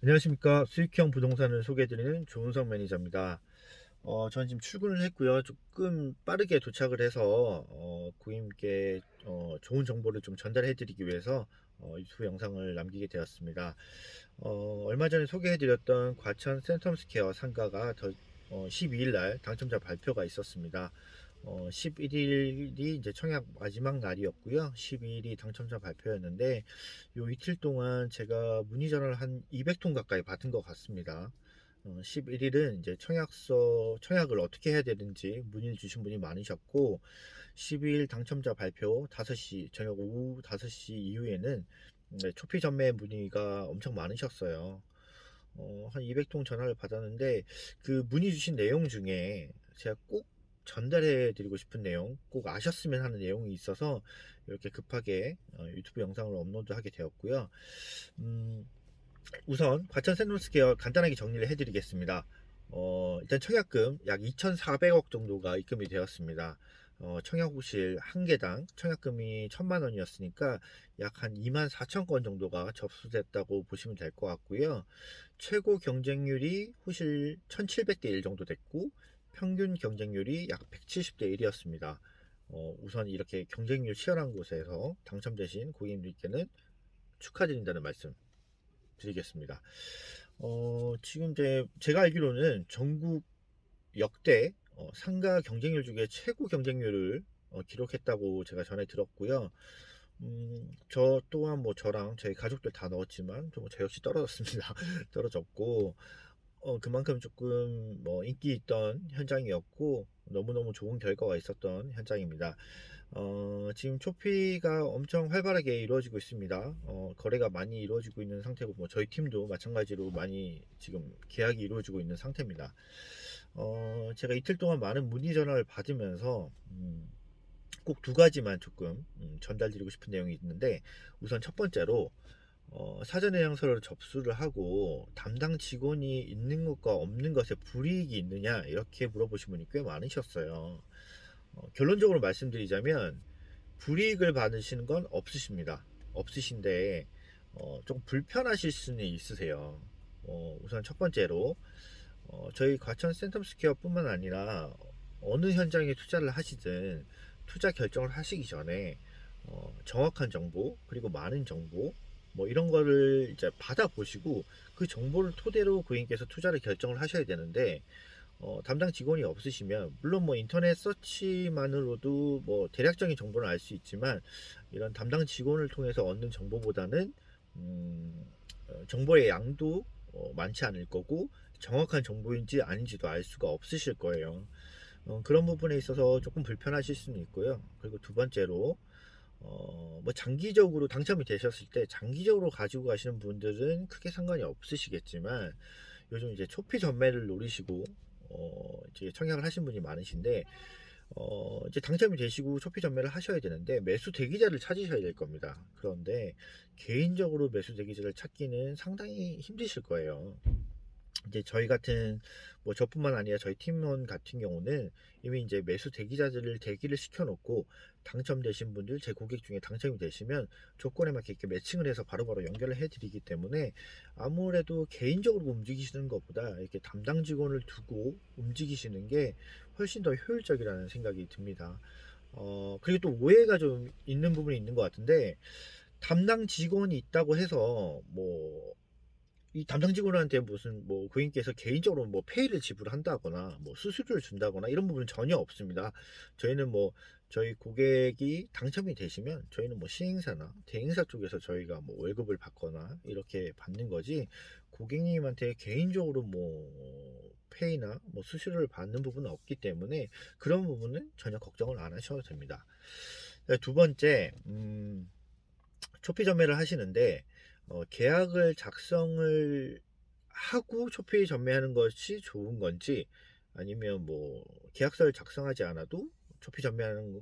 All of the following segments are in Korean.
안녕하십니까. 수익형 부동산을 소개해드리는 조은성 매니저입니다. 저는 지금 출근을 했고요. 조금 빠르게 도착을 해서 고객님께 좋은 정보를 좀 전달해드리기 위해서 유튜브 영상을 남기게 되었습니다. 얼마 전에 소개해드렸던 과천 센텀스퀘어 상가가 12일 날 당첨자 발표가 있었습니다. 11일이 이제 청약 마지막 날이었고요. 12일이 당첨자 발표였는데 요 이틀 동안 제가 문의 전화를 한 200통 가까이 받은 것 같습니다. 11일은 이제 청약을 어떻게 해야 되는지 문의를 주신 분이 많으셨고, 12일 당첨자 발표 5시, 저녁 오후 5시 이후에는 초피 전매 문의가 엄청 많으셨어요. 한 200통 전화를 받았는데, 그 문의 주신 내용 중에 제가 꼭 전달해 드리고 싶은 내용, 꼭 아셨으면 하는 내용이 있어서 이렇게 급하게 유튜브 영상을 업로드하게 되었고요. 음, 우선 과천 샌노스케어 간단하게 정리를 해드리겠습니다. 일단 청약금 약 2,400억 정도가 입금이 되었습니다. 청약호실 한 개당 청약금이 1,000만 원이었으니까 약 한 2만 4천 건 정도가 접수됐다고 보시면 될 것 같고요. 최고 경쟁률이 호실 1,700대 1 정도 됐고, 평균 경쟁률이 약 170대 1이었습니다. 우선 이렇게 경쟁률 치열한 곳에서 당첨되신 고객님들께는 축하드린다는 말씀 드리겠습니다. 지금 제가 알기로는 전국 역대 상가 경쟁률 중에 최고 경쟁률을 기록했다고 제가 전에 들었고요. 저 또한 뭐 저랑 저희 가족들 다 넣었지만 저 역시 떨어졌습니다. 떨어졌고, 그만큼 조금 뭐 인기 있던 현장이었고 너무너무 좋은 결과가 있었던 현장입니다. 지금 초피가 엄청 활발하게 이루어지고 있습니다. 거래가 많이 이루어지고 있는 상태고, 뭐 저희 팀도 마찬가지로 많이 지금 계약이 이루어지고 있는 상태입니다. 제가 이틀 동안 많은 문의 전화를 받으면서 꼭 두 가지만 조금 전달드리고 싶은 내용이 있는데, 우선 첫 번째로 사전 예약서를 접수를 하고 담당 직원이 있는 것과 없는 것에 불이익이 있느냐 이렇게 물어보신 분이 꽤 많으셨어요. 결론적으로 말씀드리자면 불이익을 받으시는 건 없으십니다. 없으신데 조금 불편하실 수는 있으세요. 우선 첫 번째로 저희 과천 센텀스퀘어 뿐만 아니라 어느 현장에 투자를 하시든 투자 결정을 하시기 전에 정확한 정보 그리고 많은 정보 뭐 이런 거를 이제 받아보시고 그 정보를 토대로 고객님께서 투자를 결정을 하셔야 되는데, 담당 직원이 없으시면 물론 뭐 인터넷 서치만으로도 뭐 대략적인 정보는 알 수 있지만, 이런 담당 직원을 통해서 얻는 정보보다는 정보의 양도 많지 않을 거고 정확한 정보인지 아닌지도 알 수가 없으실 거예요. 그런 부분에 있어서 조금 불편하실 수는 있고요. 그리고 두 번째로 뭐 장기적으로 당첨이 되셨을 때 장기적으로 가지고 가시는 분들은 크게 상관이 없으시겠지만, 요즘 이제 초피 전매를 노리시고 이제 청약을 하신 분이 많으신데, 이제 당첨이 되시고 초피 전매를 하셔야 되는데 매수 대기자를 찾으셔야 될 겁니다. 그런데 개인적으로 매수 대기자를 찾기는 상당히 힘드실 거예요. 이제 저희 같은 뭐 저뿐만 아니라 저희 팀원 같은 경우는 이미 이제 매수 대기자들을 대기를 시켜놓고, 당첨되신 분들 제 고객 중에 당첨이 되시면 조건에 맞게 이렇게 매칭을 해서 바로바로 연결을 해드리기 때문에, 아무래도 개인적으로 움직이시는 것보다 이렇게 담당 직원을 두고 움직이시는 게 훨씬 더 효율적이라는 생각이 듭니다. 그리고 또 오해가 좀 있는 부분이 있는 것 같은데, 담당 직원이 있다고 해서 뭐 이 담당 직원한테 무슨 뭐 고객님께서 개인적으로 뭐 페이를 지불한다거나 뭐 수수료를 준다거나 이런 부분은 전혀 없습니다. 저희는 뭐 저희 고객이 당첨이 되시면 저희는 뭐 시행사나 대행사 쪽에서 저희가 뭐 월급을 받거나 이렇게 받는 거지, 고객님한테 개인적으로 뭐 페이나 뭐 수수료를 받는 부분은 없기 때문에 그런 부분은 전혀 걱정을 안 하셔도 됩니다. 두 번째, 초피 전매를 하시는데 계약을 작성을 하고 초피 전매하는 것이 좋은 건지, 아니면 뭐 계약서를 작성하지 않아도 초피 전매하는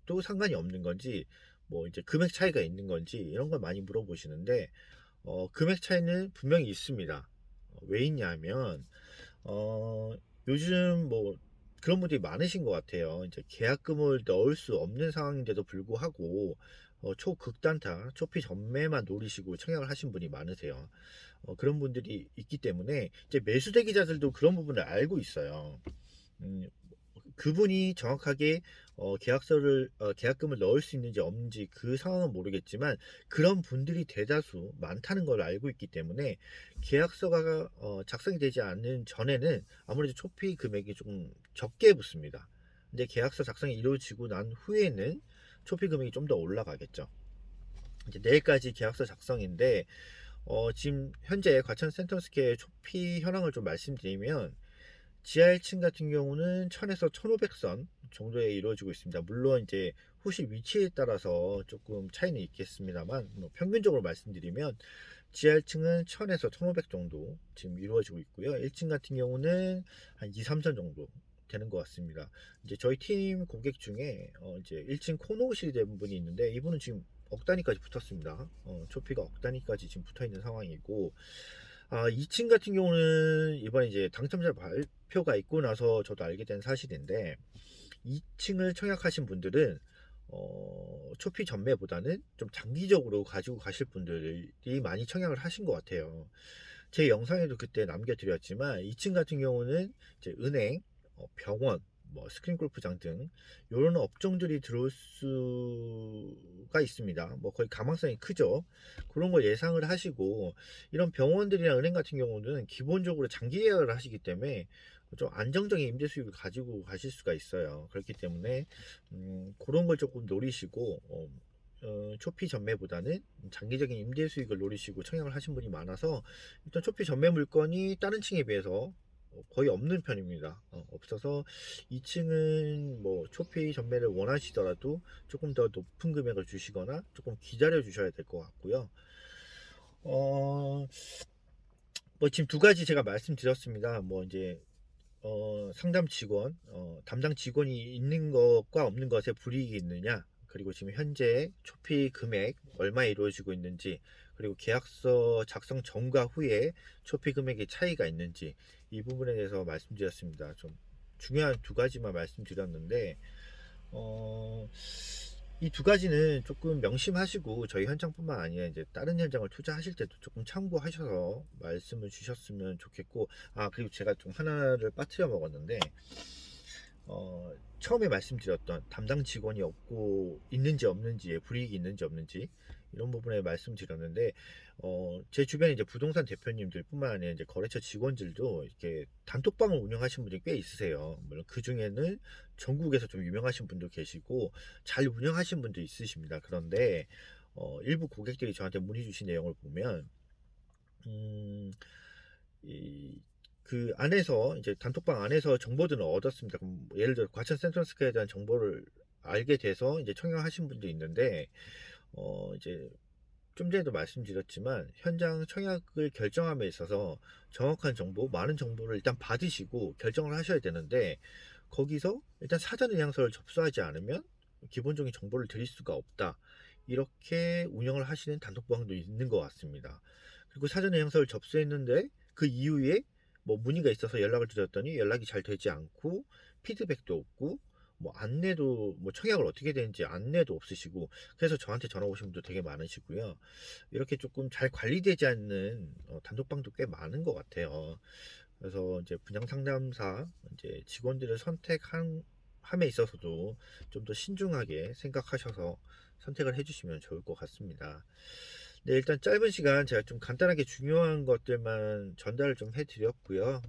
것도 상관이 없는 건지, 뭐 이제 금액 차이가 있는 건지 이런 걸 많이 물어보시는데, 금액 차이는 분명히 있습니다. 왜 있냐면 요즘 뭐 그런 분들이 많으신 것 같아요. 이제 계약금을 넣을 수 없는 상황인데도 불구하고 초극단타, 초피 전매만 노리시고 청약을 하신 분이 많으세요. 그런 분들이 있기 때문에 이제 매수 대기자들도 그런 부분을 알고 있어요. 음, 그분이 정확하게 계약금을 넣을 수 있는지 없는지 그 상황은 모르겠지만 그런 분들이 대다수 많다는 걸 알고 있기 때문에 계약서가 작성이 되지 않는 전에는 아무래도 초피 금액이 조금 적게 붙습니다. 근데 계약서 작성이 이루어지고 난 후에는 초피 금액이 좀 더 올라가겠죠. 이제 내일까지 계약서 작성인데 지금 현재 과천 센텀스퀘어 초피 현황을 좀 말씀드리면 지하 1층 같은 경우는 1000에서 1500선 정도에 이루어지고 있습니다. 물론 이제 호실 위치에 따라서 조금 차이는 있겠습니다만 뭐 평균적으로 말씀드리면 지하 1층은 1000에서 1500 정도 지금 이루어지고 있고요. 1층 같은 경우는 한 2, 3선 정도 되는 것 같습니다. 이제 저희 팀 고객 중에 이제 1층 코너실이 된 분이 있는데 이분은 지금 억 단위까지 붙었습니다. 초피가 억 단위까지 지금 붙어 있는 상황이고 2층 같은 경우는 이번에 이제 당첨자 발표가 있고 나서 저도 알게 된 사실인데 2층을 청약하신 분들은 초피 전매보다는 좀 장기적으로 가지고 가실 분들이 많이 청약을 하신 것 같아요. 제 영상에도 그때 남겨드렸지만 2층 같은 경우는 이제 은행, 병원, 뭐 스크린 골프장 등 이런 업종들이 들어올 수가 있습니다. 뭐 거의 가망성이 크죠. 그런 걸 예상을 하시고 이런 병원들이나 은행 같은 경우는 기본적으로 장기 계약을 하시기 때문에 좀 안정적인 임대 수익을 가지고 가실 수가 있어요. 그렇기 때문에 그런 걸 조금 노리시고 초피 전매보다는 장기적인 임대 수익을 노리시고 청약을 하신 분이 많아서 일단 초피 전매 물건이 다른 층에 비해서 거의 없는 편입니다. 없어서 2층은 뭐 초피 전매를 원하시더라도 조금 더 높은 금액을 주시거나 조금 기다려 주셔야 될 것 같고요. 어, 뭐 지금 두 가지 제가 말씀드렸습니다. 뭐 이제 상담 직원, 담당 직원이 있는 것과 없는 것에 불이익이 있느냐, 그리고 지금 현재 초피 금액 얼마에 이루어지고 있는지, 그리고 계약서 작성 전과 후에 초피 금액의 차이가 있는지 이 부분에 대해서 말씀드렸습니다. 좀 중요한 두 가지만 말씀드렸는데 어, 이 두 가지는 조금 명심하시고 저희 현장뿐만 아니라 이제 다른 현장을 투자하실 때도 조금 참고하셔서 말씀을 주셨으면 좋겠고 그리고 제가 좀 하나를 빠뜨려 먹었는데 처음에 말씀드렸던 담당 직원이 없고 있는지 없는지에 불이익이 있는지 없는지 이런 부분에 말씀드렸는데 제 주변에 이제 부동산 대표님들뿐만 아니라 이제 거래처 직원들도 이렇게 단톡방을 운영하시는 분들이 꽤 있으세요. 물론 그 중에는 전국에서 좀 유명하신 분도 계시고 잘 운영하신 분도 있으십니다. 그런데 일부 고객들이 저한테 문의 주신 내용을 보면 음, 이, 그 안에서 이제 단톡방 안에서 정보들을 얻었습니다. 그럼 뭐 예를 들어 과천 센트럴스퀘어에 대한 정보를 알게 돼서 이제 청약하신 분도 있는데 이제 좀 전에도 말씀드렸지만 현장 청약을 결정함에 있어서 정확한 정보, 많은 정보를 일단 받으시고 결정을 하셔야 되는데 거기서 일단 사전 의향서를 접수하지 않으면 기본적인 정보를 드릴 수가 없다. 이렇게 운영을 하시는 단톡방도 있는 것 같습니다. 그리고 사전 의향서를 접수했는데 그 이후에 뭐 문의가 있어서 연락을 드렸더니 연락이 잘 되지 않고 피드백도 없고 뭐 안내도 뭐 청약을 어떻게 되는지 안내도 없으시고 그래서 저한테 전화 오신 분도 되게 많으시고요. 이렇게 조금 잘 관리되지 않는 단톡방도 꽤 많은 것 같아요. 그래서 이제 분양 상담사 이제 직원들을 선택한 함에 있어서도 좀 더 신중하게 생각하셔서 선택을 해주시면 좋을 것 같습니다. 네, 일단 짧은 시간 제가 좀 간단하게 중요한 것들만 전달을 좀 해드렸고요.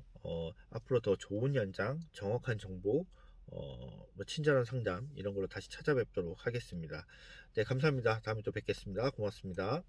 앞으로 더 좋은 현장, 정확한 정보, 뭐 친절한 상담 이런 걸로 다시 찾아뵙도록 하겠습니다. 네, 감사합니다. 다음에 또 뵙겠습니다. 고맙습니다.